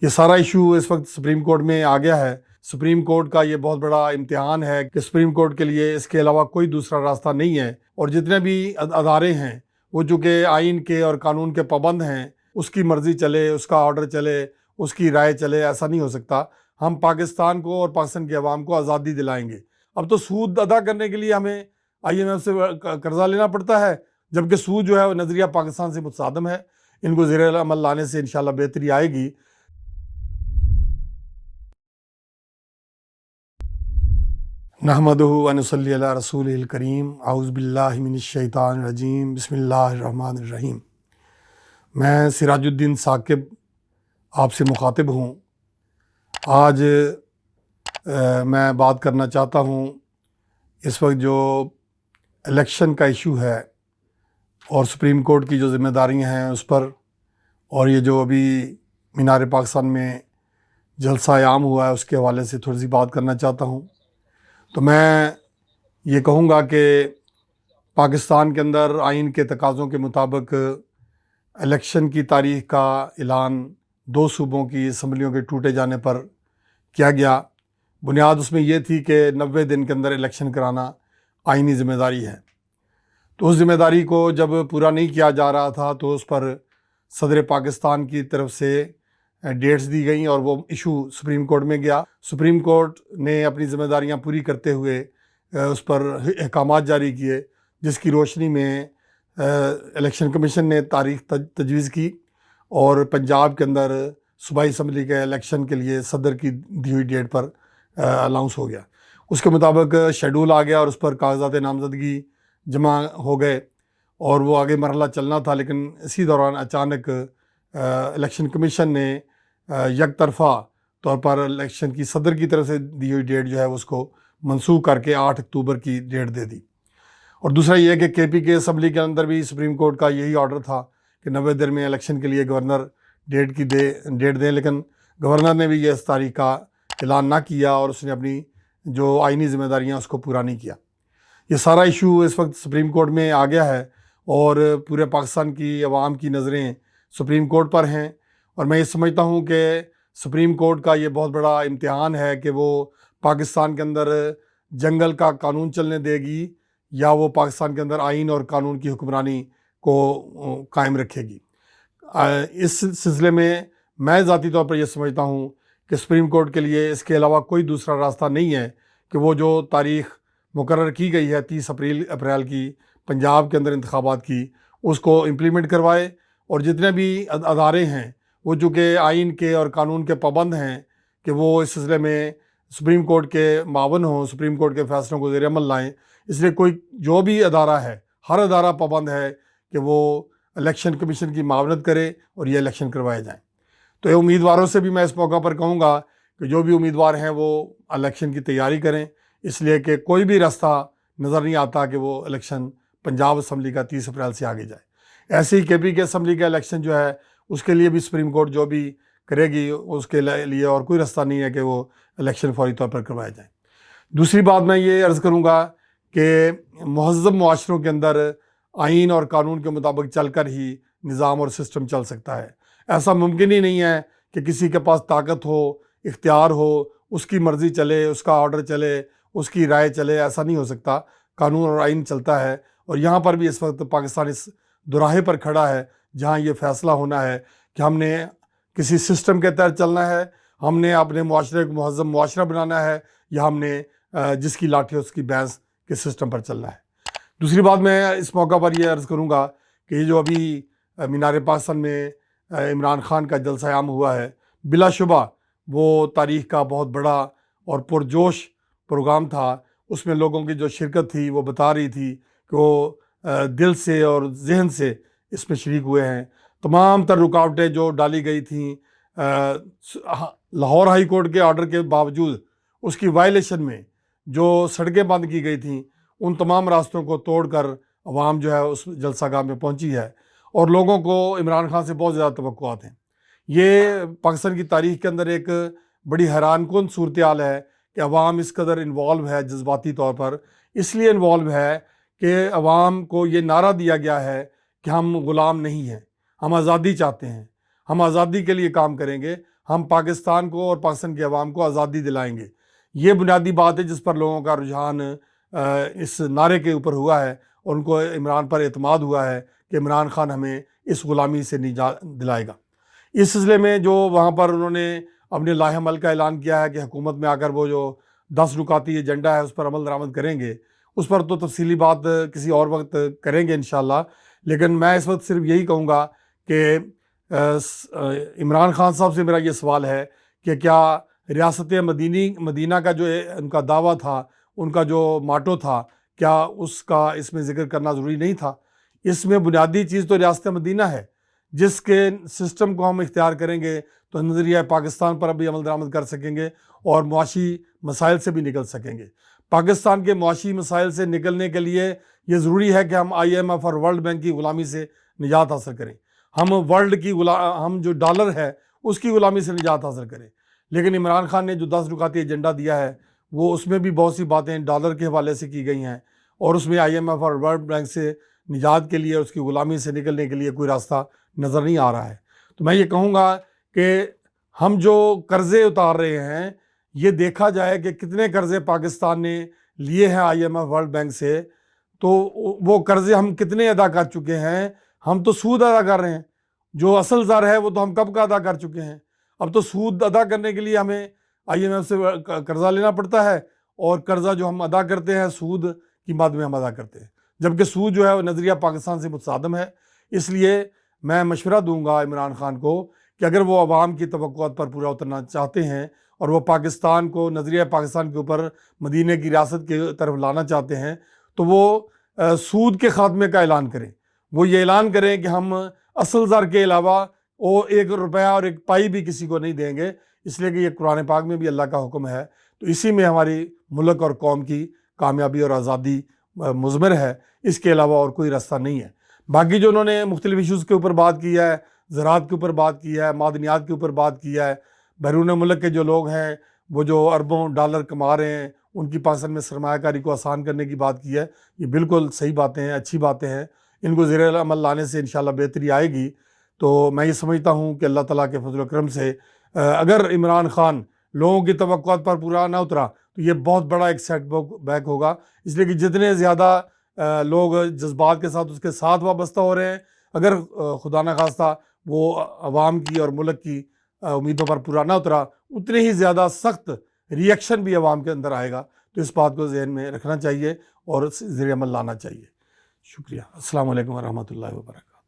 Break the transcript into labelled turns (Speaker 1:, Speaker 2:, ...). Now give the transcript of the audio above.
Speaker 1: یہ سارا ایشو اس وقت سپریم کورٹ میں آ گیا ہے۔ سپریم کورٹ کا یہ بہت بڑا امتحان ہے کہ سپریم کورٹ کے لیے اس کے علاوہ کوئی دوسرا راستہ نہیں ہے، اور جتنے بھی ادارے ہیں وہ چونکہ آئین کے اور قانون کے پابند ہیں، اس کی مرضی چلے، اس کا آرڈر چلے، اس کی رائے چلے، ایسا نہیں ہو سکتا۔ ہم پاکستان کو اور پاکستان کے عوام کو آزادی دلائیں گے۔ اب تو سود ادا کرنے کے لیے ہمیں IMF سے قرضہ لینا پڑتا ہے، جبکہ سود جو ہے وہ نظریہ پاکستان سے متصادم ہے۔ ان کو زیر عمل لانے سے انشاءاللہ بہتری آئے گی۔ نحمدہ و نصلی علی رسولہ الکریم، اعوذ باللہ من الشیطان الرجیم، بسم اللہ الرحمن الرحیم۔ میں سراج الدین ثاقب آپ سے مخاطب ہوں۔ آج میں بات کرنا چاہتا ہوں اس وقت جو الیکشن کا ایشو ہے اور سپریم کورٹ کی جو ذمہ داریاں ہیں اس پر، اور یہ جو ابھی مینار پاکستان میں جلسہ عام ہوا ہے اس کے حوالے سے تھوڑی سی بات کرنا چاہتا ہوں۔ تو میں یہ کہوں گا کہ پاکستان کے اندر آئین کے تقاضوں کے مطابق الیکشن کی تاریخ کا اعلان 2 صوبوں کی اسمبلیوں کے ٹوٹے جانے پر کیا گیا۔ بنیاد اس میں یہ تھی کہ 90 دن کے اندر الیکشن کرانا آئینی ذمہ داری ہے۔ تو اس ذمہ داری کو جب پورا نہیں کیا جا رہا تھا تو اس پر صدر پاکستان کی طرف سے ڈیٹس دی گئیں اور وہ ایشو سپریم کورٹ میں گیا۔ سپریم کورٹ نے اپنی ذمہ داریاں پوری کرتے ہوئے اس پر احکامات جاری کیے، جس کی روشنی میں الیکشن کمیشن نے تاریخ تجویز کی اور پنجاب کے اندر صوبائی اسمبلی کے الیکشن کے لیے صدر کی دی ہوئی ڈیٹ پر اناؤنس ہو گیا۔ اس کے مطابق شیڈول آ گیا اور اس پر کاغذات نامزدگی جمع ہو گئے اور وہ آگے مرحلہ چلنا تھا، لیکن اسی دوران اچانک الیکشن کمیشن نے یک طرفہ طور پر الیکشن کی صدر کی طرف سے دی ہوئی ڈیٹ جو ہے اس کو منسوخ کر کے 8 اکتوبر کی ڈیٹ دے دی۔ اور دوسرا یہ کہ KP کے اسمبلی کے اندر بھی سپریم کورٹ کا یہی آرڈر تھا کہ 90 دن میں الیکشن کے لیے گورنر ڈیٹ دیں، لیکن گورنر نے بھی یہ اس تاریخ کا اعلان نہ کیا اور اس نے اپنی جو آئینی ذمہ داریاں اس کو پورا نہیں کیا۔ یہ سارا ایشو اس وقت سپریم کورٹ میں آ گیا ہے اور پورے پاکستان کی عوام کی نظریں سپریم کورٹ پر ہیں، اور میں یہ سمجھتا ہوں کہ سپریم کورٹ کا یہ بہت بڑا امتحان ہے کہ وہ پاکستان کے اندر جنگل کا قانون چلنے دے گی یا وہ پاکستان کے اندر آئین اور قانون کی حکمرانی کو قائم رکھے گی۔ اس سلسلے میں ذاتی طور پر یہ سمجھتا ہوں کہ سپریم کورٹ کے لیے اس کے علاوہ کوئی دوسرا راستہ نہیں ہے کہ وہ جو تاریخ مقرر کی گئی ہے 30 اپریل کی پنجاب کے اندر انتخابات کی، اس کو امپلیمنٹ کروائے، اور جتنے بھی ادارے ہیں وہ چونکہ آئین کے اور قانون کے پابند ہیں کہ وہ اس سلسلے میں سپریم کورٹ کے معاون ہوں، سپریم کورٹ کے فیصلوں کو زیر عمل لائیں۔ اس لیے کوئی جو بھی ادارہ ہے، ہر ادارہ پابند ہے کہ وہ الیکشن کمیشن کی معاونت کرے اور یہ الیکشن کروائے جائیں۔ تو یہ امیدواروں سے بھی میں اس موقع پر کہوں گا کہ جو بھی امیدوار ہیں وہ الیکشن کی تیاری کریں، اس لیے کہ کوئی بھی راستہ نظر نہیں آتا کہ وہ الیکشن پنجاب اسمبلی کا 30 اپریل سے آگے جائے۔ ایسے ہی KP کے اسمبلی کا الیکشن جو ہے اس کے لیے بھی سپریم کورٹ جو بھی کرے گی اس کے لیے اور کوئی راستہ نہیں ہے کہ وہ الیکشن فوری طور پر کروائے جائیں۔ دوسری بات میں یہ عرض کروں گا کہ مہذب معاشروں کے اندر آئین اور قانون کے مطابق چل کر ہی نظام اور سسٹم چل سکتا ہے۔ ایسا ممکن ہی نہیں ہے کہ کسی کے پاس طاقت ہو، اختیار ہو، اس کی مرضی چلے، اس کا آرڈر چلے، اس کی رائے چلے، ایسا نہیں ہو سکتا۔ قانون اور آئین چلتا ہے، اور یہاں پر بھی اس وقت پاکستان اس دوراہے پر کھڑا ہے جہاں یہ فیصلہ ہونا ہے کہ ہم نے کسی سسٹم کے تحت چلنا ہے، ہم نے اپنے معاشرے کو مہذب معاشرہ بنانا ہے، یا ہم نے جس کی لاٹھی اس کی بھینس کے سسٹم پر چلنا ہے۔ دوسری بات میں اس موقع پر یہ عرض کروں گا کہ یہ جو ابھی مینار پاکستان میں عمران خان کا جلسہ عام ہوا ہے، بلا شبہ وہ تاریخ کا بہت بڑا اور پرجوش پروگرام تھا۔ اس میں لوگوں کی جو شرکت تھی وہ بتا رہی تھی کہ وہ دل سے اور ذہن سے اس میں شریک ہوئے ہیں۔ تمام تر رکاوٹیں جو ڈالی گئی تھیں لاہور ہائی کورٹ کے آرڈر کے باوجود، اس کی وائلیشن میں جو سڑکیں بند کی گئی تھیں، ان تمام راستوں کو توڑ کر عوام جو ہے اس جلسہ گاہ میں پہنچی ہے، اور لوگوں کو عمران خان سے بہت زیادہ توقعات ہیں۔ یہ پاکستان کی تاریخ کے اندر ایک بڑی حیران کن صورتحال ہے کہ عوام اس قدر انوالو ہے جذباتی طور پر، اس لیے انوالو ہے کہ عوام کو یہ نعرہ دیا گیا ہے کہ ہم غلام نہیں ہیں، ہم آزادی چاہتے ہیں، ہم آزادی کے لیے کام کریں گے، ہم پاکستان کو اور پاکستان کے عوام کو آزادی دلائیں گے۔ یہ بنیادی بات ہے جس پر لوگوں کا رجحان اس نعرے کے اوپر ہوا ہے، اور ان کو عمران پر اعتماد ہوا ہے کہ عمران خان ہمیں اس غلامی سے نجات دلائے گا۔ اس سلسلے میں جو وہاں پر انہوں نے اپنے لائحہ عمل کا اعلان کیا ہے کہ حکومت میں آ کر وہ جو 10 نکاتی ایجنڈا ہے اس پر عمل درآمد کریں گے، اس پر تو تفصیلی بات کسی اور وقت کریں گے انشاءاللہ، لیکن میں اس وقت صرف یہی کہوں گا کہ عمران خان صاحب سے میرا یہ سوال ہے کہ کیا ریاست مدینہ کا جو ان کا دعویٰ تھا، ان کا جو ماٹو تھا، کیا اس کا اس میں ذکر کرنا ضروری نہیں تھا؟ اس میں بنیادی چیز تو ریاست مدینہ ہے، جس کے سسٹم کو ہم اختیار کریں گے تو نظریہ پاکستان پر بھی عمل درآمد کر سکیں گے اور معاشی مسائل سے بھی نکل سکیں گے۔ پاکستان کے معاشی مسائل سے نکلنے کے لیے یہ ضروری ہے کہ ہم IMF اور ورلڈ بینک کی غلامی سے نجات حاصل کریں، ہم جو ڈالر ہے اس کی غلامی سے نجات حاصل کریں۔ لیکن عمران خان نے جو 10 نکاتی ایجنڈا دیا ہے وہ اس میں بھی بہت سی باتیں ڈالر کے حوالے سے کی گئی ہیں، اور اس میں IMF اور ورلڈ بینک سے نجات کے لیے، اس کی غلامی سے نکلنے کے لیے کوئی راستہ نظر نہیں آ رہا ہے۔ تو میں یہ کہوں گا کہ ہم جو قرضے اتار رہے ہیں، یہ دیکھا جائے کہ کتنے قرضے پاکستان نے لیے ہیں IMF ورلڈ بینک سے، تو وہ قرضے ہم کتنے ادا کر چکے ہیں۔ ہم تو سود ادا کر رہے ہیں، جو اصل زر ہے وہ تو ہم کب کا ادا کر چکے ہیں۔ اب تو سود ادا کرنے کے لیے ہمیں IMF سے قرضہ لینا پڑتا ہے، اور قرضہ جو ہم ادا کرتے ہیں سود کی مد میں ہم ادا کرتے ہیں، جبکہ سود جو ہے وہ نظریہ پاکستان سے متصادم ہے۔ اس لیے میں مشورہ دوں گا عمران خان کو کہ اگر وہ عوام کی توقعات پر پورا اترنا چاہتے ہیں اور وہ پاکستان کو نظریہ پاکستان کے اوپر مدینہ کی ریاست کی طرف لانا چاہتے ہیں، تو وہ سود کے خاتمے کا اعلان کریں۔ وہ یہ اعلان کریں کہ ہم اصل زر کے علاوہ وہ 1 روپیہ اور 1 پائی بھی کسی کو نہیں دیں گے، اس لیے کہ یہ قرآن پاک میں بھی اللہ کا حکم ہے۔ تو اسی میں ہماری ملک اور قوم کی کامیابی اور آزادی مضمر ہے، اس کے علاوہ اور کوئی راستہ نہیں ہے۔ باقی جو انہوں نے مختلف ایشوز کے اوپر بات کی ہے، زراعت کے اوپر بات کی ہے، معدنیات کے اوپر بات کی ہے، بیرون ملک کے جو لوگ ہیں وہ جو اربوں ڈالر کما رہے ہیں ان کی پاکستان میں سرمایہ کاری کو آسان کرنے کی بات کی ہے، یہ بالکل صحیح باتیں ہیں، اچھی باتیں ہیں۔ ان کو زیر عمل لانے سے انشاءاللہ بہتری آئے گی۔ تو میں یہ سمجھتا ہوں کہ اللہ تعالیٰ کے فضل و کرم سے اگر عمران خان لوگوں کی توقعات پر پورا نہ اترا تو یہ بہت بڑا ایک سیٹ بیک ہوگا، اس لیے کہ جتنے زیادہ لوگ جذبات کے ساتھ اس کے ساتھ وابستہ ہو رہے ہیں، اگر خدا نخواستہ وہ عوام کی اور ملک کی امیدوں پر پورا نہ اترا، اتنے ہی زیادہ سخت ری ایکشن بھی عوام کے اندر آئے گا۔ تو اس بات کو ذہن میں رکھنا چاہیے اور زیر عمل لانا چاہیے۔ شکریہ۔ السلام علیکم ورحمۃ اللہ وبرکاتہ۔